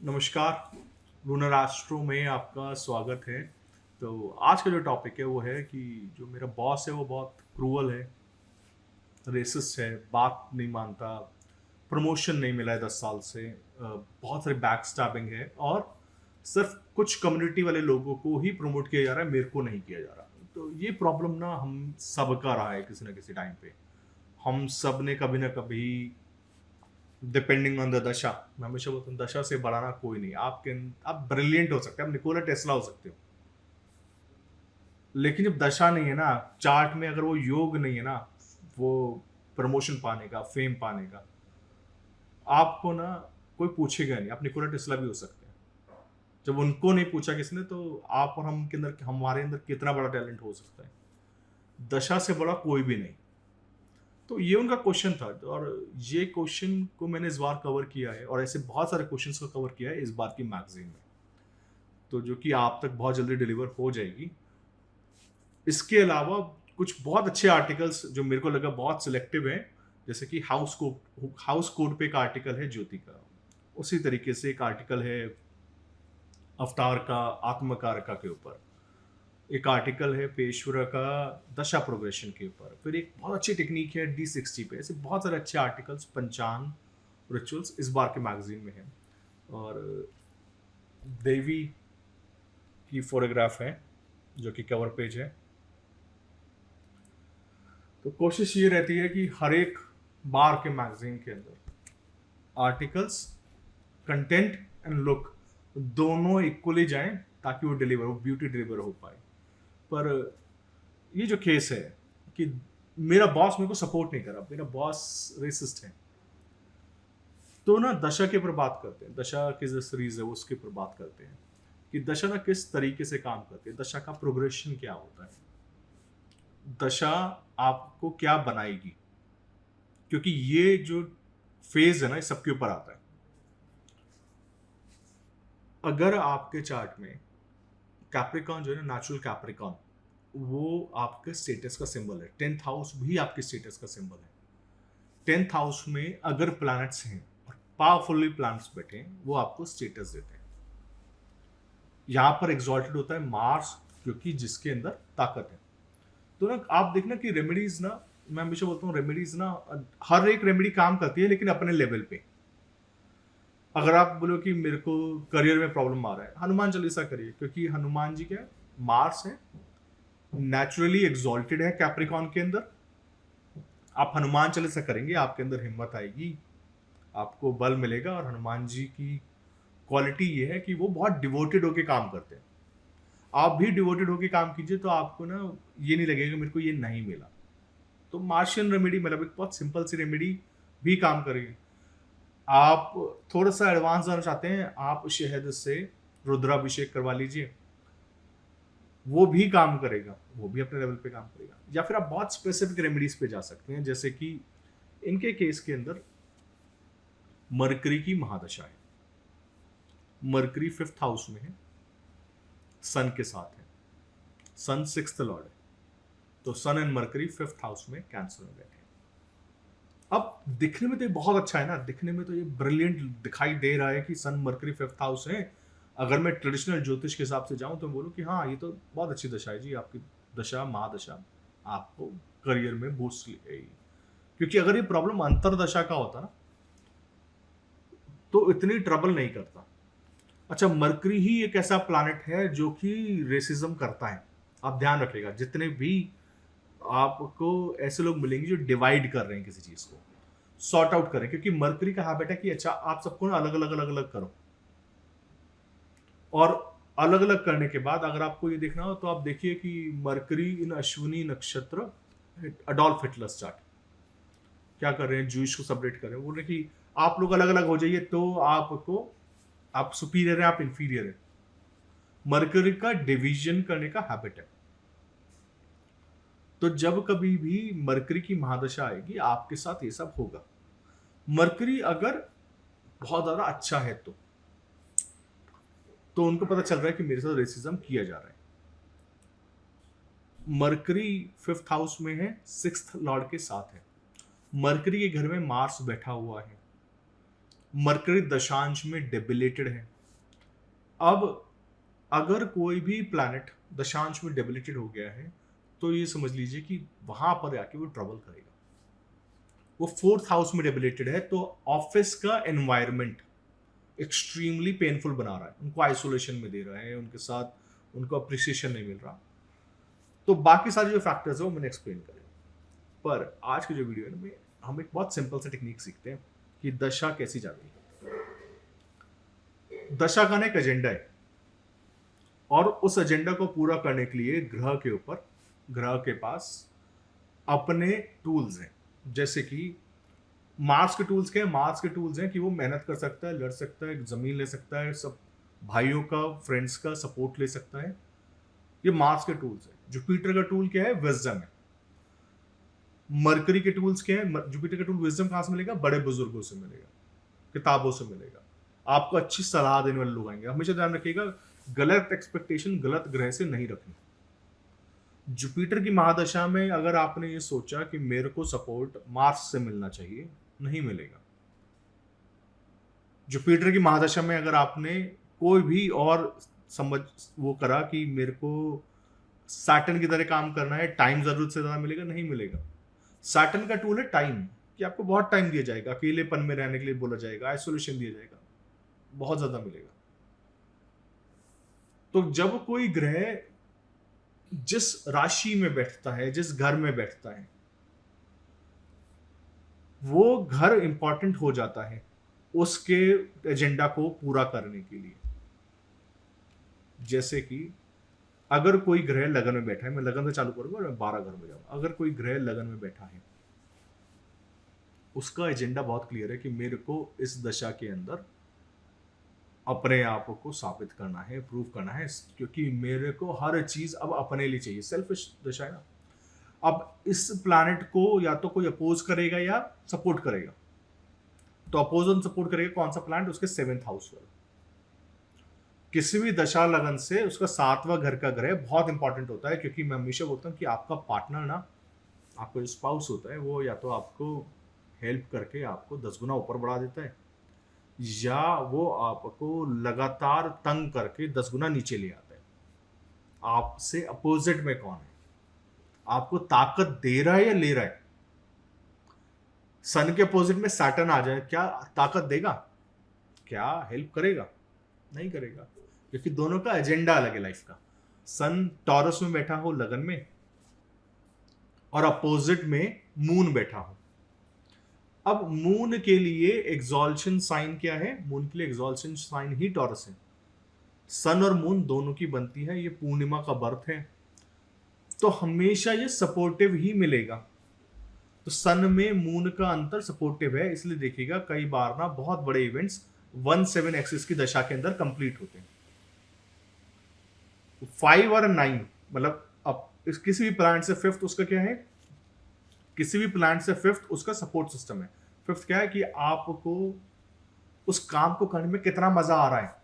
नमस्कार। Lunar astro में आपका स्वागत है। तो आज का जो टॉपिक है वो है कि जो मेरा बॉस है वो बहुत क्रूअल है, रेसिस्ट है, बात नहीं मानता, प्रमोशन नहीं मिला है 10 साल से, बहुत सारी बैक स्टैबिंग है और सिर्फ कुछ कम्युनिटी वाले लोगों को ही प्रमोट किया जा रहा है, मेरे को नहीं किया जा रहा। तो ये प्रॉब्लम ना हम सबका रहा है किसी ना किसी टाइम पे। हम सब ने कभी ना कभी, डिपेंडिंग ऑन द दशा, मैं हमेशा बोलता हूँ दशा से बढ़ाना कोई नहीं। आप ब्रिलियंट हो सकते हैं, आप निकोला टेस्ला हो सकते हो, लेकिन जब दशा नहीं है ना, चार्ट में अगर वो योग नहीं है ना, वो प्रमोशन पाने का, फेम पाने का, आपको ना कोई पूछेगा नहीं। आप निकोला टेस्ला भी हो सकते हैं। जब उनको नहीं पूछा किसी ने, तो आप और हम के अंदर, हमारे अंदर कितना बड़ा टैलेंट हो सकता है। दशा से बड़ा कोई भी नहीं। तो ये उनका क्वेश्चन था और ये क्वेश्चन को मैंने इस बार कवर किया है और ऐसे बहुत सारे क्वेश्चंस को कवर किया है इस बार की मैगजीन में, तो जो कि आप तक बहुत जल्दी डिलीवर हो जाएगी। इसके अलावा कुछ बहुत अच्छे आर्टिकल्स जो मेरे को लगा बहुत सिलेक्टिव हैं, जैसे कि हाउस कोड पे एक आर्टिकल है ज्योति का, उसी तरीके से एक आर्टिकल है अवतार का आत्मकारका के ऊपर, एक आर्टिकल है पेशवर का दशा प्रोग्रेशन के ऊपर, फिर एक बहुत अच्छी टेक्निक है D60 पे। ऐसे बहुत सारे अच्छे आर्टिकल्स, पंचांग, रिचुअल्स इस बार के मैगजीन में है। और देवी की फोटोग्राफ है जो कि कवर पेज है। तो कोशिश ये रहती है कि हर एक बार के मैगजीन के अंदर आर्टिकल्स, कंटेंट एंड लुक दोनों इक्वली जाएं ताकि वो ब्यूटी डिलीवर हो पाए। पर ये जो केस है कि मेरा बॉस मेरे को सपोर्ट नहीं कर रहा, मेरा बॉस रेसिस्ट है, तो ना दशा के ऊपर बात करते हैं। दशा की जो सीरीज है उसके ऊपर बात करते हैं कि दशा ना किस तरीके से काम करती है, दशा का प्रोग्रेशन क्या होता है, दशा आपको क्या बनाएगी, क्योंकि ये जो फेज है ना, ये सबके ऊपर आता है। अगर आपके चार्ट में कैप्रिकॉन जो है ना, नेचुरल कैप्रिकॉन, वो आपके स्टेटस का सिंबल है। 10th हाउस भी आपके स्टेटस का सिंबल है। 10th हाउस में अगर प्लैनेट्स हैं और पावरफुली प्लैनेट्स बैठे हैं, वो आपको स्टेटस देते हैं। यहां पर एग्जॉल्टेड होता है मार्स, क्योंकि जिसके अंदर ताकत है। तो ना आप देखना कि रेमेडीज ना, मैं हमेशा बोलता हूँ रेमेडीज ना, हर एक रेमेडी काम करती है लेकिन अपने लेवल पे। अगर आप बोलो कि मेरे को करियर में प्रॉब्लम आ रहा है, हनुमान चालीसा करिए, क्योंकि हनुमान जी क्या है, मार्स है, नेचुरली एग्जॉल्टेड है कैप्रिकॉन के अंदर। आप हनुमान चालीसा करेंगे, आपके अंदर हिम्मत आएगी, आपको बल मिलेगा। और हनुमान जी की क्वालिटी ये है कि वो बहुत डिवोटेड होके काम करते हैं। आप भी डिवोटेड होके काम कीजिए तो आपको ना ये नहीं लगेगा मेरे को ये नहीं मिला। तो मार्शियन रेमेडी, मतलब एक बहुत सिंपल सी रेमेडी भी काम करेगी। आप थोड़ा सा एडवांस जाना चाहते हैं, आप शहद से रुद्राभिषेक करवा लीजिए, वो भी काम करेगा, वो भी अपने लेवल पे काम करेगा। या फिर आप बहुत स्पेसिफिक रेमेडीज पे जा सकते हैं, जैसे कि इनके केस के अंदर मरकरी की महादशा है। मरकरी 5th हाउस में है, सन के साथ है, सन 6th लॉर्ड है, तो सन एंड मरकरी 5th हाउस में कैंसर में बैठे हैं। अब दिखने में तो ये बहुत अच्छा है ना, दिखने में तो ये ब्रिलियंट दिखाई दे रहा है कि सन मरकरी 5th हाउस है। अगर मैं ट्रेडिशनल ज्योतिष के हिसाब से जाऊं तो बोलूं कि हाँ, ये तो बहुत अच्छी दशा है जी, आपकी दशा महादशा आपको करियर में बूस्ट लेगी। क्योंकि अगर ये प्रॉब्लम अंतरदशा का होता ना, तो इतनी ट्रबल नहीं करता। अच्छा, मरकरी ही एक ऐसा प्लैनेट है जो कि रेसिज्म करता है। आप ध्यान रखिएगा, जितने भी आपको ऐसे लोग मिलेंगे जो डिवाइड कर रहे हैं किसी चीज को, सॉर्ट आउट करें, क्योंकि मरकरी का हैबिट है कि अच्छा आप सबको ना अलग अलग अलग अलग करो। और अलग अलग करने के बाद अगर आपको ये देखना हो तो आप देखिए कि मरकरी इन अश्विनी नक्षत्र, अडोल्फ हिटलर चार्ट क्या कर रहे हैं, जूइश को सेपरेट कर रहे हैं, बोल रहे कि आप लोग अलग अलग हो जाइए तो आपको, आप सुपीरियर है, आप इंफीरियर है। मरकरी का डिवीजन करने का हैबिट है। तो जब कभी भी मरकरी की महादशा आएगी, आपके साथ ये सब होगा। मरकरी अगर बहुत ज्यादा अच्छा है तो उनको पता चल रहा है कि मेरे साथ रेसिज्म किया जा रहा है। मरकरी 5th हाउस में है, 6th लॉर्ड के साथ है। मरकरी के घर में मार्स बैठा हुआ है। मरकरी दशांश में डेबिलेटेड है। अब अगर कोई भी प्लैनेट दशांश में डेबिलिटेड हो गया है तो ये समझ लीजिए कि वहां पर आके वो ट्रबल करेगा। वो 4th हाउस में डेबिलिटेड है तो ऑफिस का एनवायरनमेंट एक्सट्रीमली पेनफुल बना रहा है, उनको आइसोलेशन में दे रहा है, उनके साथ उनको अप्रिसिएशन नहीं मिल रहा। तो बाकी सारे जो फैक्टर्स है वो मैंने एक्सप्लेन करे। पर आज की जो वीडियो है ना, हम एक बहुत सिंपल सा टेक्निक सीखते हैं कि दशा कैसी जाती है। दशा का ना एक एजेंडा है और उस एजेंडा को पूरा करने के लिए ग्रह के पास अपने टूल्स हैं। जैसे कि मार्स के टूल्स क्या है? मार्स के टूल्स हैं कि वो मेहनत कर सकता है, लड़ सकता है, जमीन ले सकता है, सब भाइयों का, फ्रेंड्स का सपोर्ट ले सकता है। ये मार्स के टूल्स है। जुपिटर का टूल क्या है? विजडम है। मरकरी के टूल्स क्या है? जुपिटर का टूल विजडम कहां से मिलेगा? बड़े बुजुर्गों से मिलेगा, किताबों से मिलेगा, आपको अच्छी सलाह देने वाले लोग आएंगे। हमेशा ध्यान रखिएगा, गलत एक्सपेक्टेशन गलत ग्रह से नहीं रखनी। जुपिटर की महादशा में अगर आपने ये सोचा कि मेरे को सपोर्ट मार्स से मिलना चाहिए, नहीं मिलेगा। जुपिटर की महादशा में अगर आपने कोई भी और समझ वो करा कि मेरे को सैटर्न की तरह काम करना है, टाइम जरूरत से ज्यादा मिलेगा, नहीं मिलेगा। सैटर्न का टूल है टाइम, कि आपको बहुत टाइम दिया जाएगा, अकेलेपन में रहने के लिए बोला जाएगा, आइसोलेशन दिया जाएगा, बहुत ज्यादा मिलेगा। तो जब कोई ग्रह जिस राशि में बैठता है, जिस घर में बैठता है, वो घर इंपॉर्टेंट हो जाता है उसके एजेंडा को पूरा करने के लिए। जैसे कि अगर कोई ग्रह लगन में बैठा है, मैं लगन से चालू करूंगा और मैं 12 घर में जाऊंगा। अगर कोई ग्रह लगन में बैठा है, उसका एजेंडा बहुत क्लियर है कि मेरे को इस दशा के अंदर अपने आप को साबित करना है, प्रूव करना है, क्योंकि मेरे को हर चीज अब अपने लिए चाहिए। सेल्फिश दशा है ना। अब इस प्लैनेट को या तो कोई अपोज करेगा या सपोर्ट करेगा। तो अपोज और सपोर्ट करेगा कौन सा प्लैनेट? उसके 7th हाउस वाला। किसी भी दशा लगन से उसका 7वां घर का ग्रह बहुत इंपॉर्टेंट होता है, क्योंकि मैं हमेशा बोलता हूँ कि आपका पार्टनर ना, आपका जो स्पाउस होता है, वो या तो आपको हेल्प करके आपको 10 गुना ऊपर बढ़ा देता है, या वो आपको लगातार तंग करके 10 गुना नीचे ले आता है। आपसे अपोजिट में कौन है? आपको ताकत दे रहा है या ले रहा है? सन के अपोजिट में सैटर्न आ जाए, क्या ताकत देगा? क्या हेल्प करेगा? नहीं करेगा, क्योंकि दोनों का एजेंडा अलग है लाइफ का। सन टॉरस में बैठा हो लगन में, और अपोजिट में मून बैठा हो। अब मून के लिए एक्सॉल्शन साइन क्या है? मून के लिए एक्सॉल्शन साइन ही टॉरस है। सन और मून दोनों की बनती है, ये पूर्णिमा का बर्थ है, तो हमेशा ये सपोर्टिव ही मिलेगा। तो सन में मून का अंतर सपोर्टिव है, इसलिए देखिएगा कई बार ना बहुत बड़े इवेंट्स 1-7 एक्सिस की दशा के अंदर कंप्लीट होते हैं। 5 और 9 मतलब अब किसी भी प्लैनेट से 5th उसका क्या है? किसी भी प्लैनेट से 5th उसका सपोर्ट सिस्टम है। 5th क्या है? कि आपको उस काम को करने में कितना मजा आ रहा है,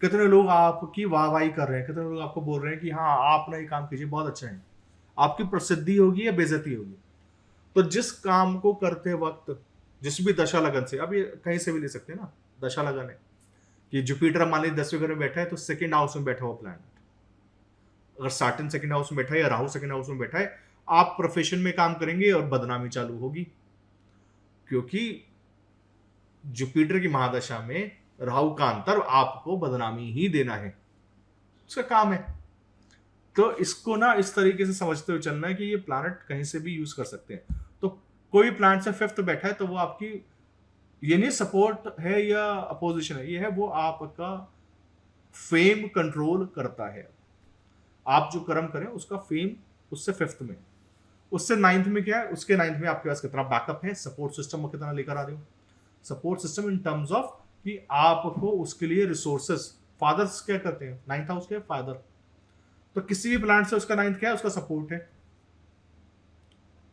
कितने लोग आपकी वाहवाही कर रहे हैं, कितने लोग आपको बोल रहे हैं कि हाँ आप ना ये काम कीजिए, बहुत अच्छा है। आपकी प्रसिद्धि होगी या बेइज्जती होगी। तो जिस काम को करते वक्त जिस भी दशा लगन से, अब ये कहीं से भी ले सकते हैं ना, दशा लगन है कि जुपिटर मान लीजिए 10वें घर में बैठा है, तो 2nd हाउस में बैठा हुआ प्लैनेट, अगर सैटर्न 2nd हाउस में बैठा है या राहु 2nd हाउस में बैठा है, आप प्रोफेशन में काम करेंगे और बदनामी चालू होगी, क्योंकि जुपिटर की महादशा में राहु का अंतर आपको बदनामी ही देना है, उसका काम है। तो इसको ना इस तरीके से समझते हुए चलना है कि ये प्लैनेट कहीं से भी यूज कर सकते हैं। तो कोई प्लैनेट से 5th बैठा है तो वो आपकी ये नहीं सपोर्ट है या अपोजिशन है, ये है वो आपका फेम कंट्रोल करता है। आप जो कर्म करें उसका फेम उससे 5th में, उससे 9th में क्या है? उसके 9th में आपके पास कितना बैकअप है, सपोर्ट सिस्टम कितना लेकर आ रहे हो। Support system in terms of कि आपको उसके लिए रिसोर्सेस, फादर्स क्या करते हैं? 9th हाउस क्या है? फादर। तो किसी भी प्लैनेट से उसका 9th क्या है? उसका सपोर्ट है,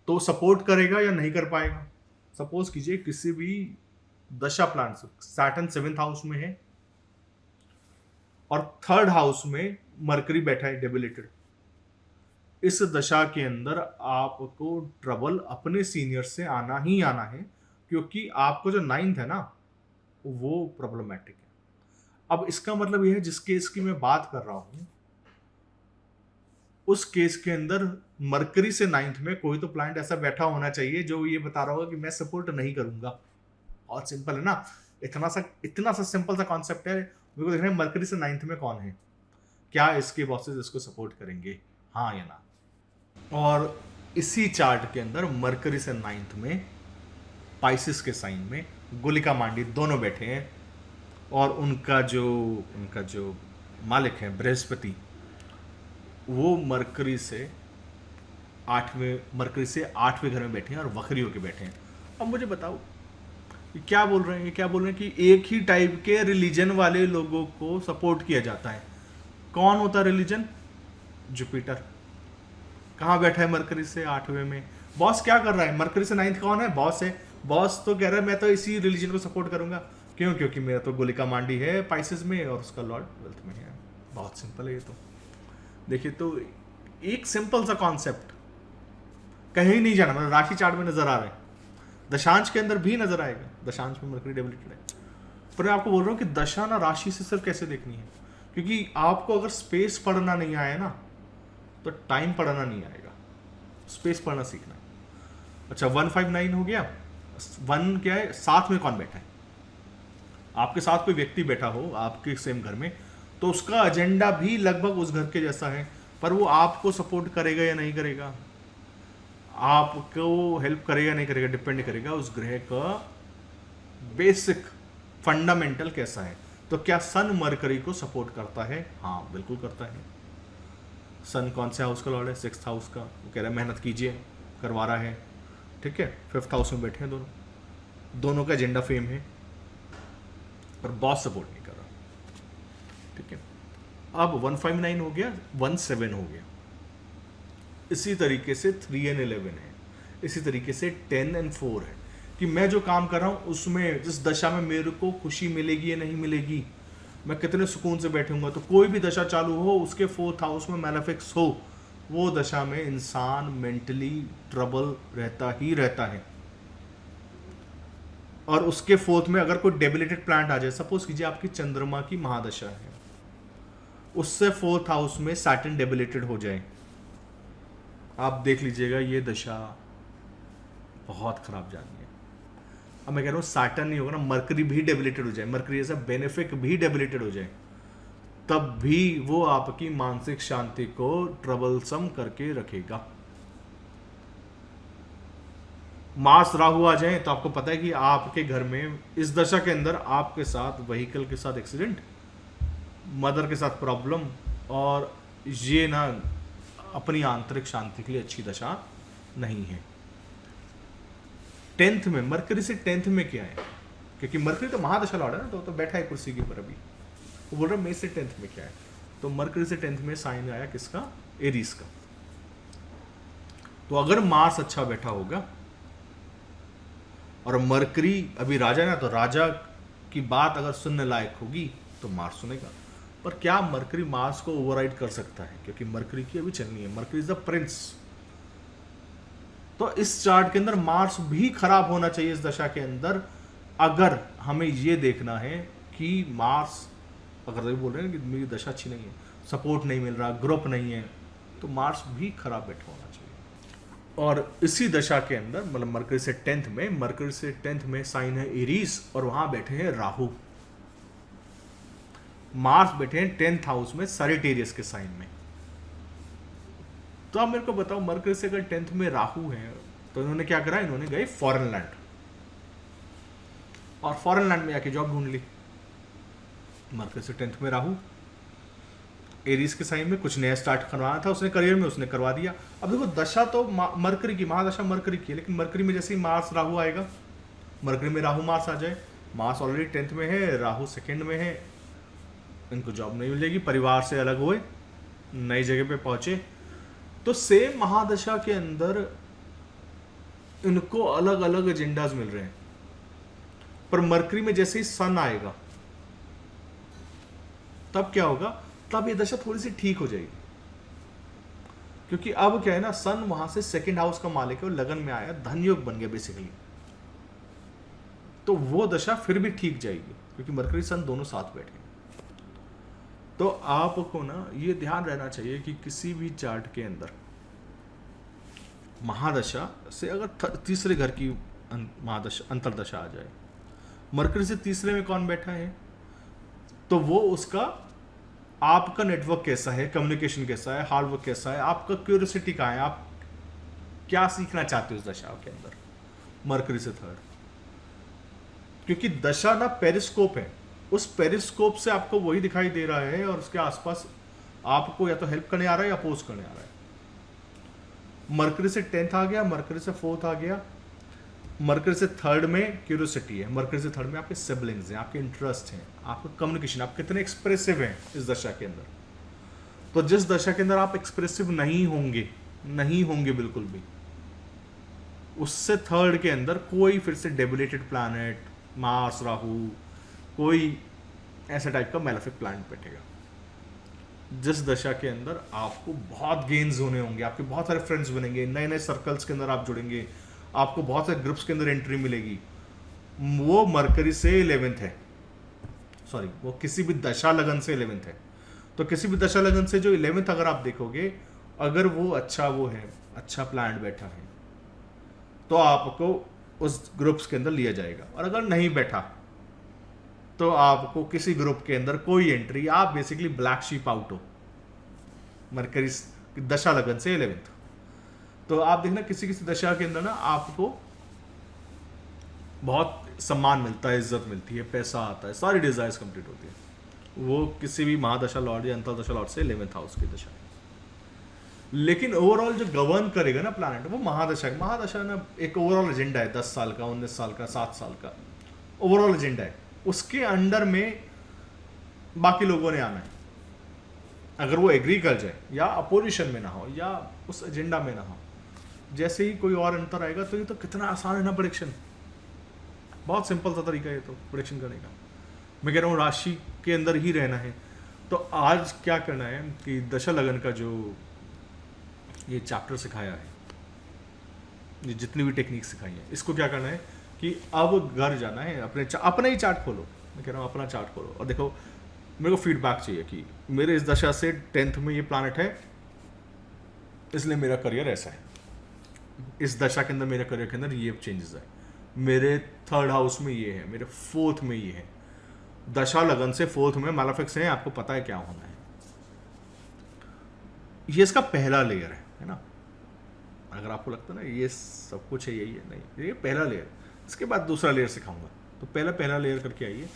तो सपोर्ट करेगा या नहीं कर पाएगा। सपोज कीजिए किसी भी दशा प्लैनेट से सैटर्न 7th हाउस में है और 3rd हाउस में मरकरी बैठा है डेबिलिटेड, इस दशा के अंदर आपको ट्रबल अपने सीनियर से आना ही आना है, क्योंकि आपको जो 9th है ना वो प्रॉब्लमैटिक है। अब इसका मतलब यह है जिस केस की मैं बात कर रहा हूं उस केस के अंदर मरकरी से 9th में कोई तो प्लैनेट ऐसा बैठा होना चाहिए जो ये बता रहा होगा कि मैं सपोर्ट नहीं करूंगा। बहुत सिंपल है ना, इतना सा सिंपल सा कॉन्सेप्ट है। मेरे को देखना है मरकरी से 9th में कौन है, क्या इसके बॉसेस इसको सपोर्ट करेंगे, हाँ या ना। और इसी चार्ट के अंदर मरकरी से 9th में पाइसिस के साइन में गुलिका मांडी दोनों बैठे हैं, और उनका जो मालिक है बृहस्पति, वो मरकरी से 8वें घर में बैठे हैं और वक्री होके बैठे हैं। अब मुझे बताओ ये क्या बोल रहे हैं, कि एक ही टाइप के रिलीजन वाले लोगों को सपोर्ट किया जाता है। कौन होता है रिलीजन? जुपिटर। कहाँ बैठा है मरकरी से 8वें में। बॉस क्या कर रहा है? मरकरी से 9th कौन है? बॉस है। बॉस तो कह रहा है मैं तो इसी रिलीजन को सपोर्ट करूंगा। क्यों? क्योंकि मेरा तो गुलिका मांडी है पाइसेस में और उसका लॉर्ड 12th में है। बहुत सिंपल है ये तो। देखिए तो एक सिंपल सा कॉन्सेप्ट, कहीं नहीं जाना, मतलब राशि चार्ट में नजर आ रहा है, दशांश के अंदर भी नजर आएगा। दशांश में मरकरी डेबिलिटेड है, पर मैं आपको बोल रहा हूँ कि दशा ना राशि से सिर्फ कैसे देखनी है, क्योंकि आपको अगर स्पेस पढ़ना नहीं आया ना तो टाइम पढ़ना नहीं आएगा। स्पेस पढ़ना सीखना है। अच्छा 159 हो गया। 1 क्या है? साथ में कौन बैठा है? आपके साथ कोई व्यक्ति बैठा हो आपके सेम घर में, तो उसका एजेंडा भी लगभग उस घर के जैसा है, पर वो आपको सपोर्ट करेगा या नहीं करेगा, आपको हेल्प करेगा नहीं करेगा, डिपेंड करेगा उस ग्रह का बेसिक फंडामेंटल कैसा है। तो क्या सन मरकरी को सपोर्ट करता है? हाँ बिल्कुल करता है। सन कौन से हाउस का लॉर्ड है? 6th हाउस का। वो कह रहा है मेहनत कीजिए, करवा रहा है, ठीक है। 5th हाउस में बैठे हैं दोनों का एजेंडा फेम है, पर बॉस सपोर्ट नहीं कर रहा, ठीक है। अब 159 हो गया, 17 हो गया। इसी तरीके से 3 and 11 है, इसी तरीके से 10 and 4 है, कि मैं जो काम कर रहा हूँ उसमें जिस दशा में मेरे को खुशी मिलेगी या नहीं मिलेगी, मैं कितने सुकून से बैठूंगा। तो कोई भी दशा चालू हो, उसके 4th हाउस में मैलेफिक्स हो, वो दशा में इंसान मेंटली ट्रबल रहता ही रहता है। और उसके 4th में अगर कोई डेबिलिटेड प्लैनेट आ जाए, सपोज कीजिए आपकी चंद्रमा की महादशा है, उससे 4th हाउस में सैटर्न डेबिलिटेड हो जाए, आप देख लीजिएगा ये दशा बहुत खराब जानी है। अब मैं कह रहा हूँ सैटर्न नहीं होगा ना, मरकरी भी डेबिलिटेड हो जाए, मरकरी जैसा बेनिफिक भी डेबिलिटेड हो जाए, तब भी वो आपकी मानसिक शांति को ट्रबलसम करके रखेगा। मार्स राहु आ जाए तो आपको पता है कि आपके घर में इस दशा के अंदर आपके साथ व्हीकल के साथ एक्सीडेंट, मदर के साथ प्रॉब्लम, और ये ना अपनी आंतरिक शांति के लिए अच्छी दशा नहीं है। 10th में मरकरी से 10th में क्या है, क्योंकि मरकरी तो महादशा लॉर्ड है ना, तो बैठा है कुर्सी के ऊपर अभी। वो बोल रहा है मई से 10th में क्या है, तो मरकरी से 10th में साइन आया किसका? एरीज का। तो अगर मार्स अच्छा बैठा होगा और मरकरी अभी राजा है ना, तो राजा की बात अगर सुनने लायक होगी तो मार्स सुनेगा। पर क्या मरकरी मार्स को ओवरराइड कर सकता है? क्योंकि मरकरी की अभी चलनी है, मरकरी इज द प्रिंस। तो इस चार्ट के अंदर मार्स भी खराब होना चाहिए इस दशा के अंदर, अगर हमें ये देखना है कि मार्स, अगर बोल रहे हैं कि मेरी दशा अच्छी नहीं है, सपोर्ट नहीं मिल रहा, ग्रुप नहीं है, तो मार्स भी खराब बैठा होना चाहिए। और इसी दशा के अंदर मतलब मरकरी से 10th में साइन है एरीज, और वहां बैठे हैं राहु। मार्स बैठे हैं 10th हाउस में सजिटेरियस के साइन में। तो आप मेरे को बताओ, मरकरी से अगर 10th में राहु है तो इन्होंने क्या करा? इन्होंने गए फॉरेन लैंड, और फॉरेन लैंड में आके जॉब ढूंढ ली। मरकरी से 10th में राहु, एरीज के साइन में कुछ नया स्टार्ट करवाना था उसने करियर में, उसने करवा दिया। अब देखो दशा तो मरकरी की, महादशा मरकरी की है, लेकिन मरकरी में जैसे ही मार्स राहु आएगा, मरकरी में राहु मार्स आ जाए, मार्स ऑलरेडी 10th में है, राहु 2nd में है, इनको जॉब नहीं मिलेगी, परिवार से अलग हुए, नई जगह पे पहुंचे। तो सेम महादशा के अंदर इनको अलग अलग एजेंडाज मिल रहे हैं, पर मरकरी में जैसे ही सन आएगा तब क्या होगा? तब ये दशा थोड़ी सी ठीक हो जाएगी, क्योंकि अब क्या है ना, सन वहां से 2nd हाउस का मालिक है और लगन में आया, धन योग बन गया बेसिकली। तो वो दशा फिर भी ठीक जाएगी, क्योंकि मरकरी सन दोनों साथ बैठे हैं। तो आपको ना ये ध्यान रहना चाहिए कि किसी भी चार्ट के अंदर महादशा से अगर तीसरे घर की महादशा अंतरदशा आ जाए, मरकरी से तीसरे में कौन बैठा है, तो वो उसका आपका नेटवर्क कैसा है, कम्युनिकेशन कैसा है, हार्ड वर्क कैसा है, आपका क्यूरियोसिटी कहाँ है, आप क्या सीखना चाहते हो उस दशा के अंदर, मरकरी से थर्ड। क्योंकि दशा ना पेरिस्कोप है, उस पेरिस्कोप से आपको वही दिखाई दे रहा है और उसके आसपास आपको या तो हेल्प करने आ रहा है या अपोज करने आ रहा है। मरकरी से 10th आ गया, मरकरी से 4th आ गया, मरकरी से थर्ड में क्यूरियोसिटी है, मरकरी से थर्ड में आपके सिबलिंग्स हैं, आपके इंटरेस्ट हैं, आपका कम्युनिकेशन, आप कितने एक्सप्रेसिव हैं इस दशा के अंदर। तो जिस दशा के अंदर आप एक्सप्रेसिव नहीं होंगे बिल्कुल भी, उससे थर्ड के अंदर कोई फिर से डेबिलेटेड प्लैनेट, मार्स, राहु, कोई ऐसा टाइप का मैलेफिक प्लैनेट बैठेगा। जिस दशा के अंदर आपको बहुत गेन्स होने होंगे, आपके बहुत सारे फ्रेंड्स बनेंगे, नए नए सर्कल्स के अंदर आप जुड़ेंगे, आपको बहुत सारे ग्रुप्स के अंदर एंट्री मिलेगी, वो मरकरी से 11th है, सॉरी वो किसी भी दशा लगन से 11th है। तो किसी भी दशा लगन से जो 11th अगर आप देखोगे, अगर वो अच्छा प्लैनेट बैठा है, तो आपको उस ग्रुप्स के अंदर लिया जाएगा, और अगर नहीं बैठा तो आपको किसी ग्रुप के अंदर कोई एंट्री, आप बेसिकली ब्लैक शीप आउट हो मरकरी दशा लगन से 11th। तो आप देखना किसी किसी दशा के अंदर ना आपको बहुत सम्मान मिलता है, इज्जत मिलती है, पैसा आता है, सारी डिजायर्स कंप्लीट होती है। वो किसी भी महादशा लॉर्ड या अंतरदशा लॉर्ड से 11th हाउस की दशा है। लेकिन ओवरऑल जो गवर्न करेगा ना प्लैनेट, वो महादशा ना एक ओवरऑल एजेंडा है, 10 साल का, 19 साल का, 7 साल का ओवरऑल एजेंडा है। उसके अंडर में बाकी लोगों ने आना है। अगर वो एग्री कर जाए या अपोजिशन में ना हो या उस एजेंडा में ना हो, जैसे ही कोई और अंतर आएगा, तो ये तो कितना आसान है ना प्रेडिक्शन, बहुत सिंपल सा तरीका है तो प्रेडिक्शन करने का। मैं कह रहा हूँ राशि के अंदर ही रहना है। तो आज क्या करना है कि दशा लगन का जो ये चैप्टर सिखाया है, ये जितनी भी टेक्निक सिखाई है, इसको क्या करना है कि अब घर जाना है, अपना ही चार्ट खोलो। मैं कह रहा हूँ अपना चार्ट खोलो और देखो, मेरे को फीडबैक चाहिए कि मेरे इस दशा से 10th में ये प्लैनेट है, इसलिए मेरा करियर ऐसा है, इस दशा के अंदर मेरे करियर के अंदर ये चेंजेस है, मेरे 3rd हाउस में ये है, मेरे 4th में ये है, दशा लगन से 4th में मैलेफिक्स है, आपको पता है क्या होना है। ये इसका पहला लेयर है ना। अगर आपको लगता है ना ये सब कुछ है, यही है, नहीं, ये पहला लेयर। इसके बाद दूसरा लेयर सिखाऊंगा, तो पहला लेयर करके आइए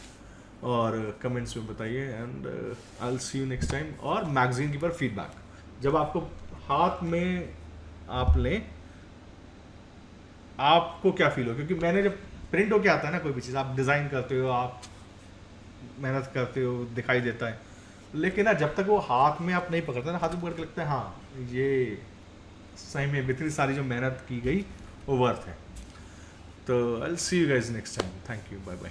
और कमेंट्स में बताइए, and I will see you next time. और मैगजीन के पर फीडबैक जब आपको हाथ में आप लें, आपको क्या फील हो, क्योंकि मैंने जब प्रिंट होके आता है ना कोई भी चीज़, आप डिज़ाइन करते हो, आप मेहनत करते हो, दिखाई देता है, लेकिन ना जब तक वो हाथ में आप नहीं पकड़ते ना, हाथ में पकड़ के लगता है हाँ ये सही में इतनी सारी जो मेहनत की गई वो वर्थ है। तो I will see you guys next time. Thank you, bye bye.